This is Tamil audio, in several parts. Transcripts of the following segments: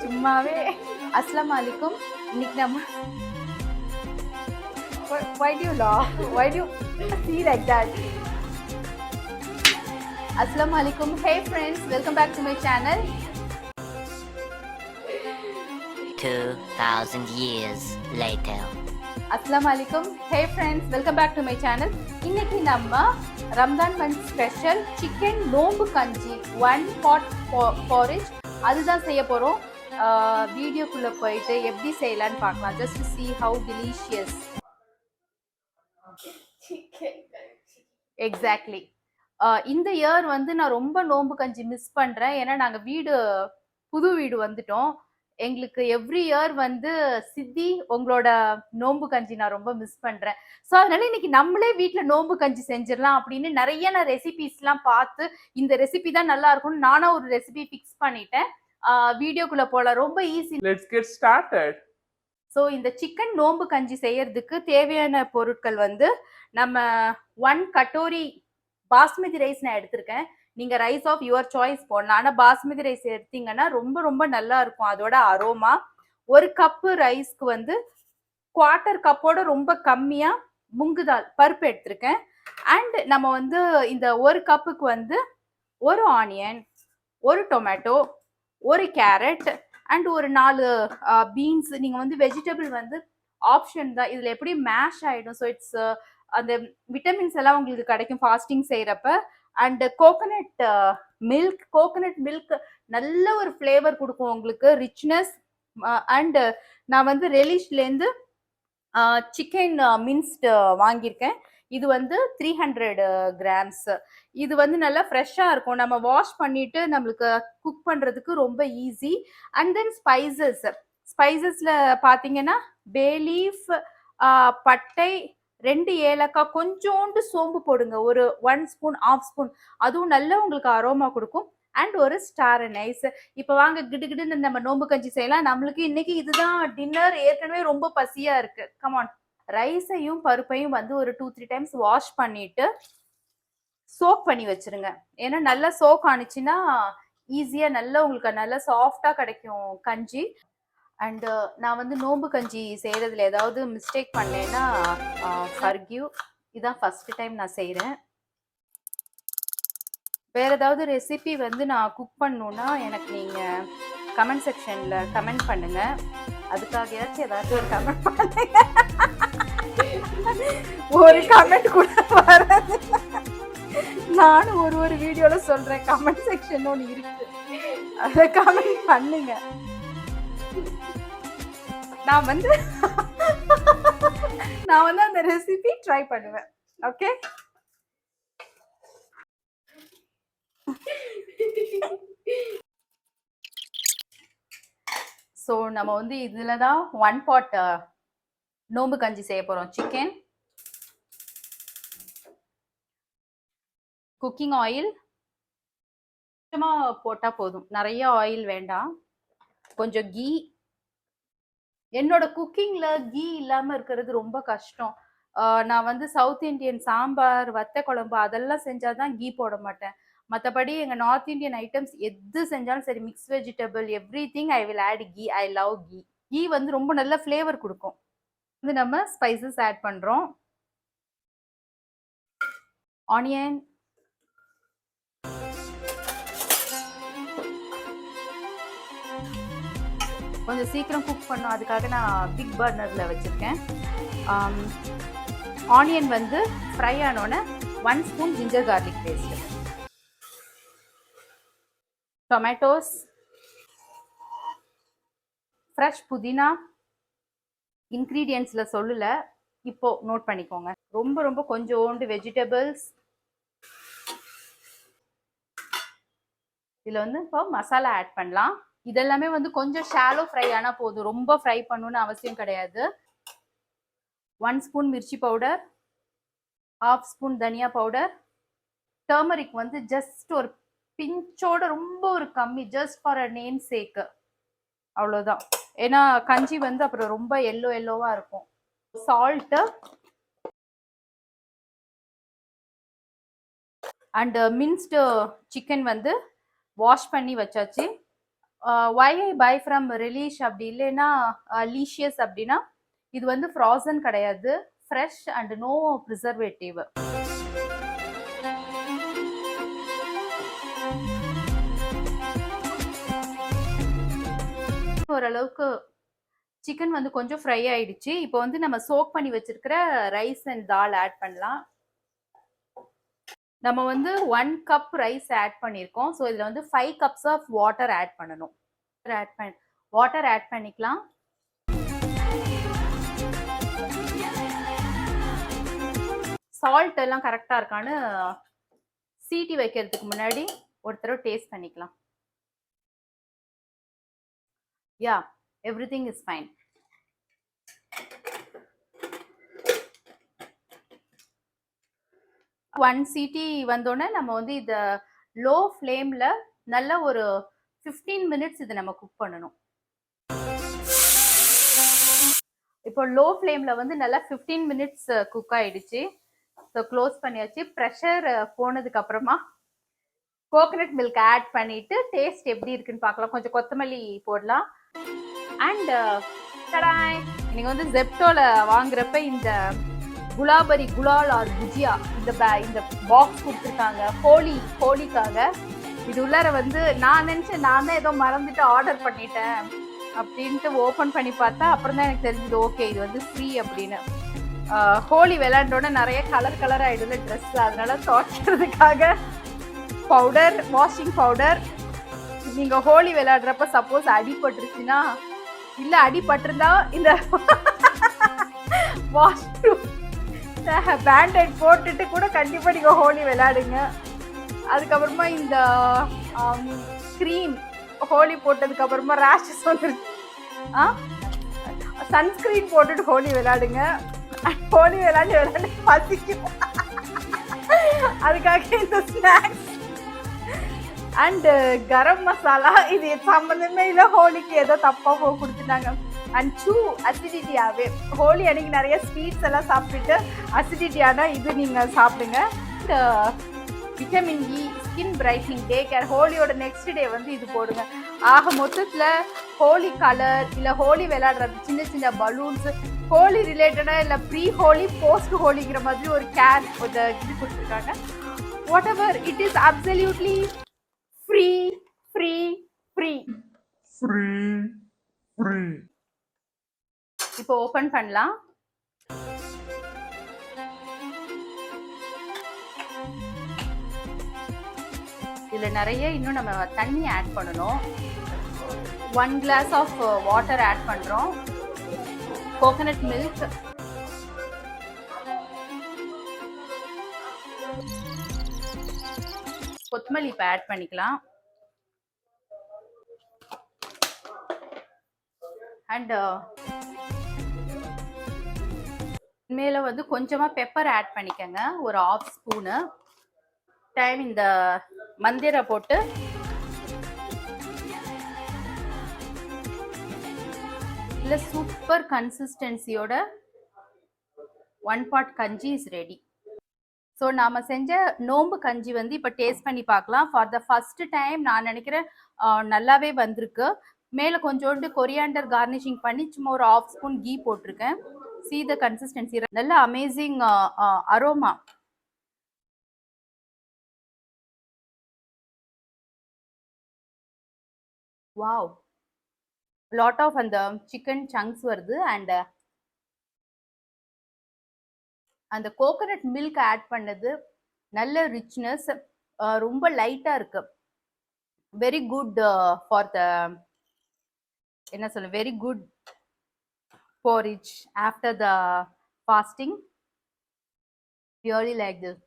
சும்மாவே அஸ்ஸலாமு அலைக்கும். இன்னைக்கு நம்ம why do you laugh? Why do you see like that? Assalamu alaikum. Hey friends, welcome back to my channel. 2000 years later. Assalamu alaikum. Hey friends, welcome back to my channel. இன்னைக்கு நம்ம ரம்ஜான் மந்த் ஸ்பெஷல் சிக்கன் நோம்பு கஞ்சி 1 pot porridge அதுதான் செய்ய போறோம். வீடியோக்குள்ள போயிட்டு எப்படி செய்யலாம்னு பார்க்கலாம். Just to see how delicious. Exactly. இந்த இயர் வந்து நான் ரொம்ப நோம்பு கஞ்சி மிஸ் பண்றேன். ஏன்னா நாங்க புது வீடு வந்துட்டோம். எங்களுக்கு எவ்ரி இயர் வந்து சித்தி உங்களோட நோம்பு கஞ்சி நான் ரொம்ப மிஸ் பண்றேன். ஸோ அதனால இன்னைக்கு நம்மளே வீட்டில் நோம்பு கஞ்சி செஞ்சிடலாம் அப்படின்னு நிறைய நான் ரெசிபிஸ்லாம் பார்த்து இந்த ரெசிபி தான் நல்லா இருக்கும்னு நானும் ஒரு ரெசிபி ஃபிக்ஸ் பண்ணிட்டேன். வீடியோக்குள்ள போலாம். ரொம்ப easy. Let's get started. So இந்த சிக்கன் நோம்பு கஞ்சி செய்யறதுக்கு தேவையான பொருட்கள் வந்து நம்ம 1 கட்டோரி பாஸ்மதி ரைஸ் நான் எடுத்திருக்கேன். நீங்க ரைஸ் ஆஃப் யுவர் சாய்ஸ் போடலாம். ஆனால் பாஸ்மதி ரைஸ் எடுத்தீங்கன்னா ரொம்ப ரொம்ப நல்லா இருக்கும் அதோட அரோமா. 1 கப்பு ரைஸ்க்கு வந்து 1/4 கப்போட ரொம்ப கம்மியா முங்குதால் பருப்பு எடுத்திருக்கேன். அண்ட் நம்ம வந்து இந்த 1 கப்புக்கு வந்து 1 ஆனியன், 1 டொமேட்டோ, 1 கேரட் அண்ட் ஒரு 4 பீன்ஸ். நீங்க வந்து வெஜிடபிள் வந்து ஆப்ஷன் தான், இதுல எப்படி மேஷ் ஆயிடும். ஸோ இட்ஸ் அந்த விட்டமின்ஸ் எல்லாம் உங்களுக்கு கிடைக்கும் ஃபாஸ்டிங் செய்யறப்ப. அண்ட் கோகனட் மில்க் நல்ல ஒரு ஃப்ளேவர் கொடுக்கும் உங்களுக்கு, ரிச்னஸ். அண்ட் நான் வந்து ரெலிஷ்லேருந்து சிக்கன் மின்ஸ்டு வாங்கியிருக்கேன். இது வந்து 300 கிராம்ஸ். இது வந்து நல்லா ஃப்ரெஷ்ஷாக இருக்கும். நம்ம வாஷ் பண்ணிட்டு நம்மளுக்கு குக் பண்ணுறதுக்கு ரொம்ப ஈஸி. அண்ட் தென் ஸ்பைசஸில் பார்த்தீங்கன்னா பே லீஃப், பட்டை, 2 ஏலக்காய், கொஞ்சோண்டு சோம்பு போடுங்க, ஒரு 1 ஸ்பூன் 1/2 ஸ்பூன். அதுவும் நல்லா உங்களுக்கு அரோமா கொடுக்கும். அண்ட் ஒரு ஸ்டார் அனைஸ். இப்போ வாங்க கிடுகிடுன்னு நம்ம நோம்பு கஞ்சி செய்யலாம். நம்மளுக்கு இன்னைக்கு இதுதான் டின்னர். ஏற்கனவே ரொம்ப பசியா இருக்கு. கமான். ரைஸையும் பருப்பையும் வந்து ஒரு 2-3 டைம்ஸ் வாஷ் பண்ணிட்டு சோக் பண்ணி வச்சிருங்க. ஏன்னா நல்லா சோக் ஆனிச்சுன்னா ஈஸியா நல்லா உங்களுக்கு நல்லா சாஃப்டா கிடைக்கும் கஞ்சி. அண்ட் நான் வந்து நோம்பு கஞ்சி செய்யறதுல ஏதாவது மிஸ்டேக் பண்ணேன்னா ஃபர்கிவ். இதான் ஃபர்ஸ்ட் டைம் நான் செய்யறேன். வேற ஏதாவது ரெசிபி வந்து நான் குக் பண்ணணும்னா எனக்கு நீங்க கமெண்ட் செக்ஷன்ல கமெண்ட் பண்ணுங்க. அதுக்காக ஏதாச்சும் ஒரு கமெண்ட் பண்ணுங்க. ஒரு கமெண்ட் கூட வராது. நானும் ஒரு வீடியோல சொல்றேன், கமெண்ட் செக்ஷன் ஒன்று இருக்கு, அதை கமெண்ட் பண்ணுங்க. நான் வந்து அந்த ரெசிபி ட்ரை பண்ணுவேன். ஓகே. ஸோ நம்ம வந்து இதில் தான் 1 pot நோம்பு கஞ்சி செய்ய போகிறோம். சிக்கன், குக்கிங் ஆயில் கொஞ்சமாக போட்டால் போதும், நிறைய ஆயில் வேண்டாம். கொஞ்சம் கீ. என்னோட குக்கிங்கில் கீ இல்லாமல் இருக்கிறது ரொம்ப கஷ்டம். நான் வந்து சவுத் இண்டியன் சாம்பார், வத்த குழம்பு அதெல்லாம் செஞ்சால் தான் கீ போட மாட்டேன். மற்றபடி எங்கள் நார்த் இந்தியன் ஐட்டம்ஸ் எது செஞ்சாலும் சரி, mix vegetable everything I will add ghee. I love ghee. Ghee வந்து ரொம்ப நல்ல ஃப்ளேவர் கொடுக்கும். வந்து நம்ம ஸ்பைசஸ் ஆட் பண்ணுறோம். ஆனியன், கொஞ்சம் சீக்கிரம் குக் பண்ணும், அதுக்காக நான் பிக் பர்னரில் வச்சுருக்கேன். ஆனியன் வந்து ஃப்ரை ஆனோன்னே 1 spoon ginger garlic paste, tomatoes, fresh புதினா. இன்க்ரீடியன்ஸில் சொல்லலை, இப்போ நோட் பண்ணிக்கோங்க. ரொம்ப ரொம்ப கொஞ்சோண்டு வெஜிடபிள்ஸ். இதில் வந்து இப்போ மசாலா ஆட் பண்ணலாம். இதெல்லாமே வந்து கொஞ்சம் ஷாலோ ஃப்ரை ஆனால் போதும், ரொம்ப ஃப்ரை பண்ணணும்னு அவசியம் கிடையாது. 1 ஸ்பூன் மிர்ச்சி பவுடர், 1/2 ஸ்பூன் தனியா பவுடர், டர்மரிக் வந்து ஜஸ்ட் ஒரு பிஞ்சோட ரொம்ப ஒரு கம்மி, just for a namesake, அவ்வளோதான். ஏன்னா கஞ்சி வந்து அப்புறம் ரொம்ப எல்லோவா இருக்கும். சால்ட்டு அண்ட் மின்ஸ்டு சிக்கன் வந்து வாஷ் பண்ணி வச்சாச்சு. why I buy from Relish அப்படி இல்லைன்னா Licious அப்படின்னா இது வந்து ஃப்ராசன் கிடையாது, ஃப்ரெஷ் அண்ட் நோ ப்ரிசர்வேட்டிவ். ஓரளவுக்கு சிக்கன் வந்து கொஞ்சம் ஃப்ரை ஆயிடுச்சு. இப்போ வந்து நம்ம சோக் பண்ணி வச்சிருக்கிற ரைஸ் அண்ட் தால் ஆட் பண்ணலாம். நம்ம வந்து 1 கப் ரைஸ் ஆட் பண்ணியிருக்கோம். ஸோ இதில் வந்து 5 கப்ஸ் ஆஃப் வாட்டர் ஆட் பண்ணணும். வாட்டர் ஆட் பண்ணிக்கலாம். சால்ட் எல்லாம் கரெக்டாக இருக்கான்னு சீட்டி வைக்கிறதுக்கு முன்னாடி ஒரு தடவை டேஸ்ட் பண்ணிக்கலாம். யா, எவ்ரிதிங் இஸ் ஃபைன். ஒன் சீட்டி வந்தோடனே நம்ம வந்து இதை லோ ஃப்ளேமில் நல்ல ஒரு 15 மினிட்ஸ் இதை நம்ம குக் பண்ணணும். இப்போ லோ ஃப்ளேமில் வந்து நல்லா 15 மினிட்ஸ் குக் ஆயிடுச்சு. ஸோ க்ளோஸ் பண்ணியாச்சு. ப்ரெஷர் போனதுக்கு அப்புறமா கோகனட் மில்க் ஆட் பண்ணிட்டு டேஸ்ட் எப்படி இருக்குன்னு பார்க்கலாம். கொஞ்சம் கொத்தமல்லி போடலாம். அண்ட் தடாய், நீங்கள் வந்து ஜெப்டோல வாங்குறப்ப இந்த குலாபரி குலால் ஆர் குஜியா இந்த பாக்ஸ் கொடுத்துருக்காங்க ஹோலிக்காக. இது உள்ளார வந்து நான் நினச்சேன் நான் தான் ஏதோ மறந்துட்டு ஆர்டர் பண்ணிட்டேன் அப்படின்ட்டு ஓப்பன் பண்ணி பார்த்தா அப்புறம் தான் எனக்கு தெரிஞ்சது ஓகே இது வந்து ஃப்ரீ அப்படின்னு. ஹோலி விளையாண்டோட நிறைய கலர் ஆகிடுது ட்ரெஸ், அதனால துவைக்கிறதுக்காக பவுடர், வாஷிங் பவுடர். நீங்கள் ஹோலி விளையாடுறப்ப சப்போஸ் அடிபட்டுருச்சுன்னா, இல்லை அடிபட்டிருந்தா இந்த வாஷ்ரூம் பேண்டேட் போட்டுட்டு கூட கண்டிப்பா நீங்க ஹோலி விளையாடுங்க. அதுக்கப்புறமா இந்த க்ரீம் ஹோலி போட்டதுக்கு அப்புறமா ரேஷஸ் வந்துருக்கு, சன்ஸ்கிரீன் போட்டுட்டு ஹோலி விளையாடுங்க. ஹோலி விளையாண்டு பசிக்கும், அதுக்காக இந்த ஸ்நாக்ஸ் அண்ட் கரம் மசாலா இது சம்மந்தமே இல்லை, ஹோலிக்கு ஏதோ தப்பா கொடுத்துட்டாங்க. அண்ட் டூ அசிடிட்டியாகவே ஹோலி அன்னைக்கு நிறைய ஸ்வீட்ஸ் எல்லாம் சாப்பிட்டுட்டு அசிடிட்டியான இது நீங்கள் சாப்பிடுங்க. Vitamin E, skin brightening, day care. ஹோலியோட நெக்ஸ்ட் டே வந்து இது போடுங்க. ஆக மொத்தத்தில் ஹோலி கலர் இல்லை ஹோலி விளையாடுறது சின்ன பலூன்ஸ், ஹோலி ரிலேட்டடாக இல்லை ப்ரீ ஹோலி போஸ்ட் ஹோலிங்கிற மாதிரி ஒரு கேர் ஒரு இது கொடுத்துருக்காங்க. What ever it is absolutely free free free free free. இப்போ ஓபன் பண்ணலாம். இதுல நிறைய இன்னும் நம்ம தண்ணி ஆட் பண்ணணும். 1 glass ஆஃப் வாட்டர் ஆட் பண்றோம். கோகனட் மில்க், கொத்தமல்லி இப்போ ஆட் பண்ணிக்கலாம். அண்ட் மேலே வந்து கொஞ்சமாக பெப்பர் ஆட் பண்ணிக்கோங்க, ஒரு 1/2 ஸ்பூனு. டைம் இந்த மந்திரை போட்டு இல்லை சூப்பர் கன்சிஸ்டன்சியோட 1 pot கஞ்சி இஸ் ரெடி. ஸோ நாம் செஞ்ச நோம்பு கஞ்சி வந்து இப்போ டேஸ்ட் பண்ணி பார்க்கலாம். ஃபார் த ஃபர்ஸ்ட் டைம் நான் நினைக்கிறேன் நல்லாவே வந்திருக்கு. மேலே கொஞ்சோண்டு கொரியாண்டர் கார்னிஷிங் பண்ணி சும்மா ஒரு 1/2 ஸ்பூன் கீ போட்டிருக்கேன். see the consistency, நல்ல amazing aroma. Wow, lot of அந்த சிக்கன் சங்க்ஸ் வருது. அண்ட் அந்த கோகனட் மில்க் ஆட் பண்ணது நல்ல ரிச்னஸ், ரொம்ப லைட்டாக இருக்கு. வெரி குட் ஃபார் த என்ன சொல்ல, very good porridge after the fasting. Really like this.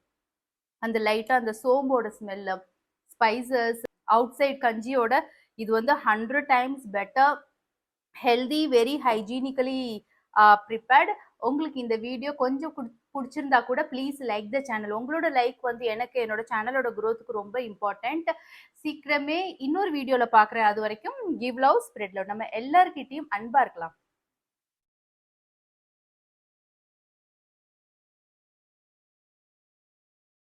And the light on the சோம்போட ஸ்மெல், ஸ்பைசஸ், அவுட் சைட் கஞ்சியோட இது வந்து 100 times better, healthy, very hygienically prepared. உங்களுக்கு இந்த வீடியோ கொஞ்சம் பிடிச்சிருந்தா கூட ப்ளீஸ் லைக் த சேனல். உங்களோட லைக் வந்து எனக்கு என்னோட சேனலோட க்ரோத்துக்கு ரொம்ப இம்பார்ட்டண்ட். சீக்கிரமே இன்னொரு வீடியோவில் பார்க்குறேன். அது வரைக்கும் கிவ் லவ், ஸ்ப்ரெட் லவ். நம்ம எல்லார்கிட்டையும் அன்பாக இருக்கலாம்.